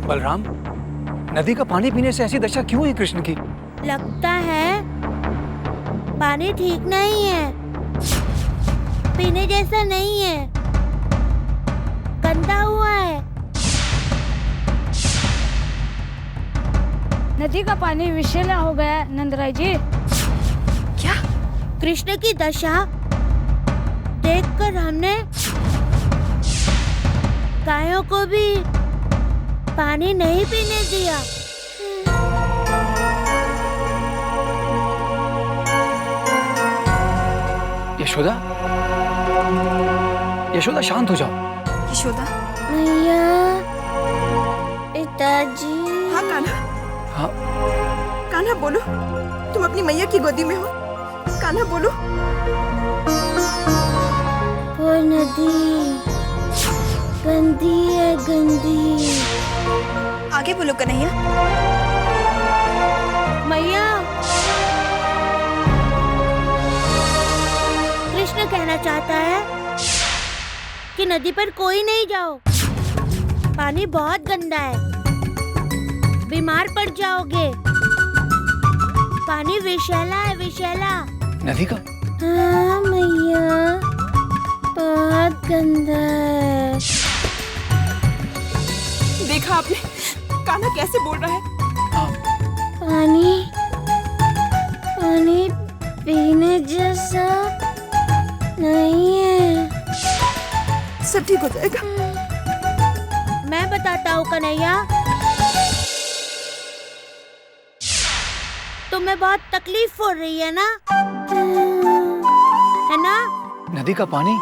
बलराम, नदी का पानी पीने से ऐसी दशा क्यों हुई कृष्ण की? लगता है पानी ठीक नहीं है, पीने जैसा नहीं है, गंदा हुआ है। नदी का पानी विषैला हो गया है नंदराय जी। क्या? कृष्ण की दशा देखकर हमने गायों को भी पानी नहीं पीने दिया। यशोदा, यशोदा शांत हो जाओ। यशोदा। मैया, पिताजी। हाँ कान्हा। हाँ कान्हा बोलो, तुम अपनी मैया की गोदी में हो। कान्हा बोलो। वो नदी गंदी है, गंदी। आगे बोलो कन्हैया। मैया, कृष्ण कहना चाहता है कि नदी पर कोई नहीं जाओ, पानी बहुत गंदा है, बीमार पड़ जाओगे। पानी विषैला है, विषैला। नदी का? हाँ मैया, बहुत गंदा है। देखा आपने कान्हा कैसे बोल रहा है? पानी पानी पीने जैसा नहीं है। सब ठीक हो जाएगा। मैं बताता हूँ कन्हैया, तुम्हें बहुत तकलीफ हो रही है ना? है ना? नदी का पानी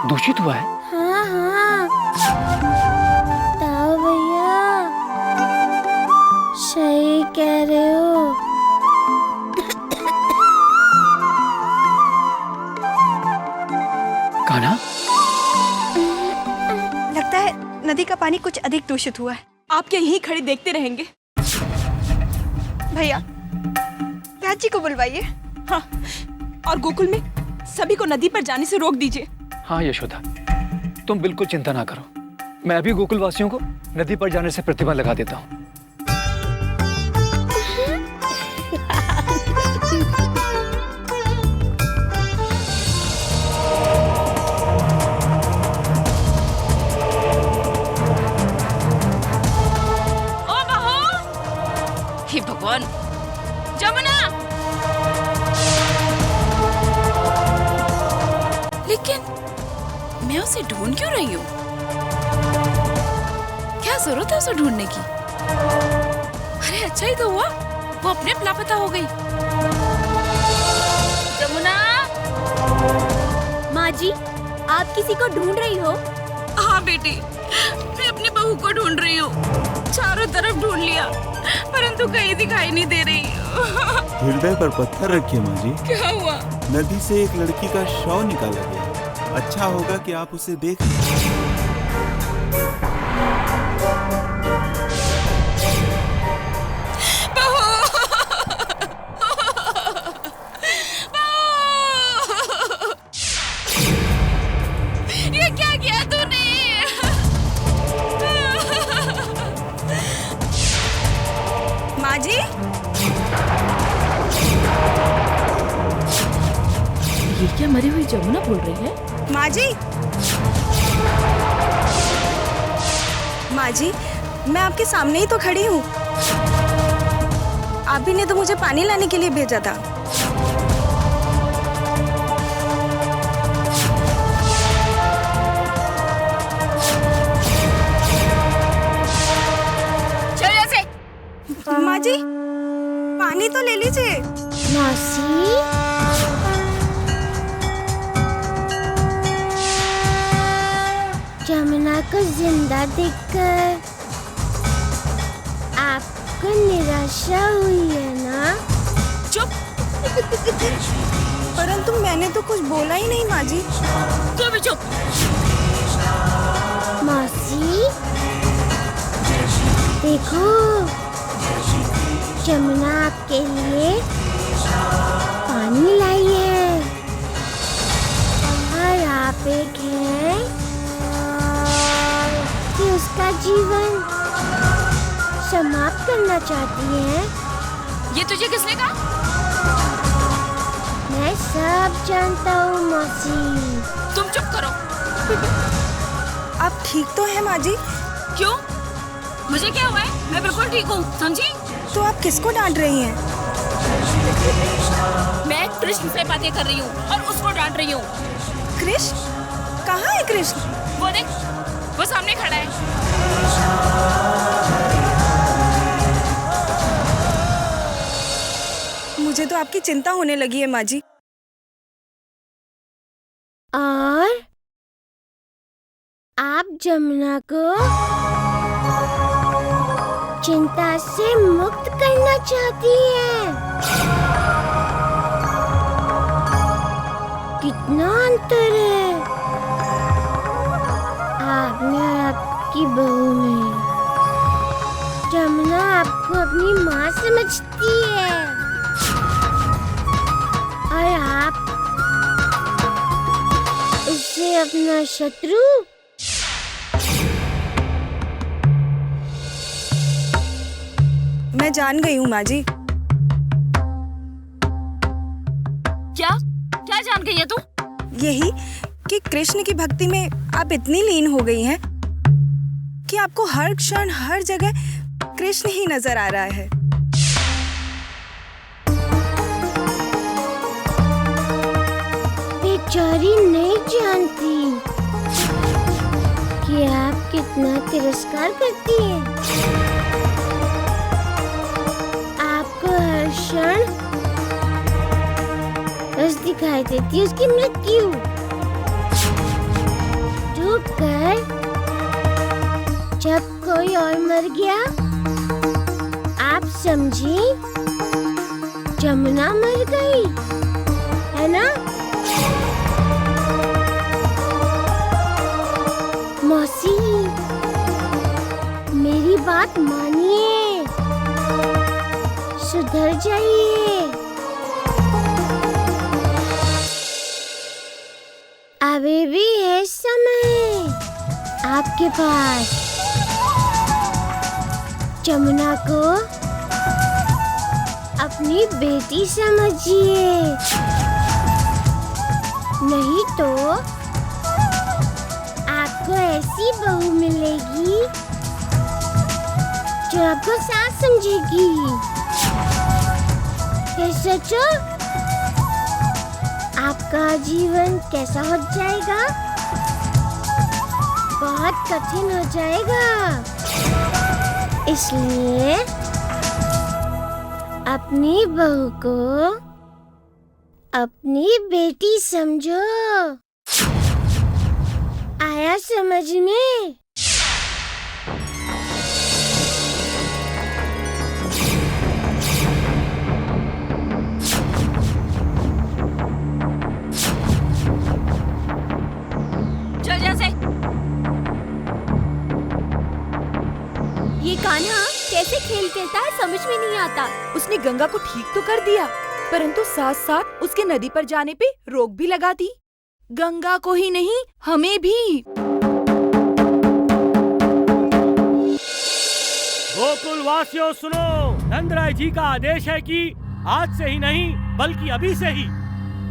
दूषित हुआ है। हाँ हाँ, ताऊ भैया सही कह रहे हो। कान्हा, लगता है नदी का पानी कुछ अधिक दूषित हुआ है। आप क्या यहीं खड़े देखते रहेंगे? भैया, राज जी को बुलवाइए। हाँ, और गोकुल में सभी को नदी पर जाने से रोक दीजिए। हाँ यशोदा, तुम बिल्कुल चिंता ना करो, मैं अभी गोकुल वासियों को नदी पर जाने से प्रतिबंध लगा देता हूँ। ओ बहू, हे भगवान, जमुना! लेकिन मैं उसे ढूंढ क्यों रही हूँ? क्या जरूरत है उसे ढूंढने की? अरे अच्छा ही तो हुआ, वो अपने आप लापता हो गई। जमुना! माँ जी, आप किसी को ढूंढ रही हो? हाँ बेटी, मैं अपनी बहू को ढूंढ रही हूँ। चारों तरफ ढूंढ लिया, परंतु कहीं दिखाई नहीं दे रही। हृदय पर पत्थर रखिए माँ जी। क्या हुआ? नदी से एक लड़की का शव निकाला गया। अच्छा होगा कि आप उसे देख लें। ये क्या किया तूने? माँ जी, ये क्या मरी हुई जमुना बोल रही है? माँ जी, माँ जी, मैं आपके सामने ही तो खड़ी हूँ। आप ही ने तो मुझे पानी लाने के लिए भेजा था। चल ऐसे। माँ जी, पानी तो ले लीजिए। मौसी, जमुना को जिंदा देखकर आपको निराशा हुई है ना? चुप! परंतु मैंने तो कुछ बोला ही नहीं माँ जी। तू भी चुप! मौसी, देखो, जमुना आपके लिए पानी लाई है और आप एक हैं कि उसका जीवन समाप्त करना चाहती हैं? ये तुझे किसने कहा? मैं सब जानता हूँ मौसी। तुम चुप करो। आप ठीक तो हैं माँ जी? क्यों? मुझे क्या हुआ है? मैं बिल्कुल ठीक हूँ, समझी? तो आप किसको डांट रही हैं? मैं कृष्ण से बातें कर रही हूँ और उसको डांट रही हूँ। कृष्ण? कहाँ है कृष्ण? वो देख, वो सामने खड़ा है। मुझे तो आपकी चिंता होने लगी है माँ जी। और आप जमुना को चिंता से मुक्त करना चाहती हैं। कितना अंतर है आप में और आपकी बहू में। जमुना आपको अपनी माँ समझती है और आप उसे अपना शत्रु। मैं जान गई हूँ माँ जी। क्या क्या जान गई है तू? यही कि कृष्ण की भक्ति में आप इतनी लीन हो गई हैं कि आपको हर क्षण हर जगह कृष्ण ही नजर आ रहा है। बेचारी नहीं जानती कि आप कितना तिरस्कार करती हैं। आपको हर क्षण बस दिखाई देती है उसकी मृत्यु। डूब कर जब कोई और मर गया आप समझी जमुना मर गई, है ना? मौसी, मेरी बात मानिए, सुधर जाइए। अभी भी है समय आपके पास। जमुना को अपनी बेटी समझिए, नहीं तो आपको ऐसी बहू मिलेगी जो आपको सास समझेगी। ये सोचो आपका जीवन कैसा हो जाएगा। बहुत कठिन हो जाएगा। इसलिए अपनी बहू को अपनी बेटी समझो। आया समझ में? चल जैसे। ये कान्हा कैसे खेल खेलता है समझ में नहीं आता। उसने गंगा को ठीक तो कर दिया, परंतु साथ साथ उसके नदी पर जाने पे रोक भी लगा दी। गंगा को ही नहीं, हमें भी। गोकुल वासियों सुनो, नंदराय जी का आदेश है कि आज से ही नहीं बल्कि अभी से ही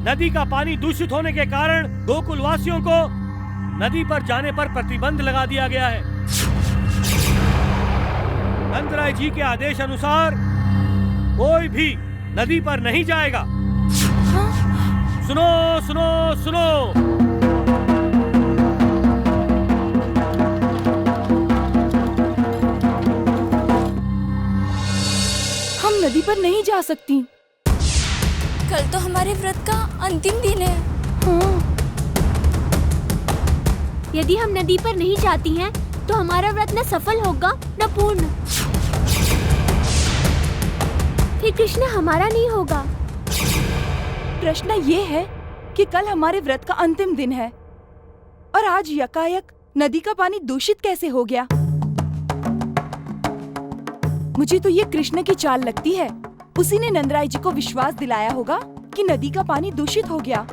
नदी का पानी दूषित होने के कारण गोकुल वासियों को नदी पर जाने पर प्रतिबंध लगा दिया गया है। नंदराय जी के आदेश अनुसार कोई भी नदी पर नहीं जाएगा। हाँ? सुनो सुनो सुनो, हम नदी पर नहीं जा सकती। कल तो हमारे व्रत का अंतिम दिन है। यदि हम नदी पर नहीं जाती हैं, तो हमारा व्रत न सफल होगा न पूर्ण। फिर कृष्ण हमारा नहीं होगा। प्रश्न ये है कि कल हमारे व्रत का अंतिम दिन है और आज यकायक नदी का पानी दूषित कैसे हो गया। मुझे तो ये कृष्ण की चाल लगती है। उसी ने नंदराय जी को विश्वास दिलाया होगा कि नदी का पानी दूषित हो गया।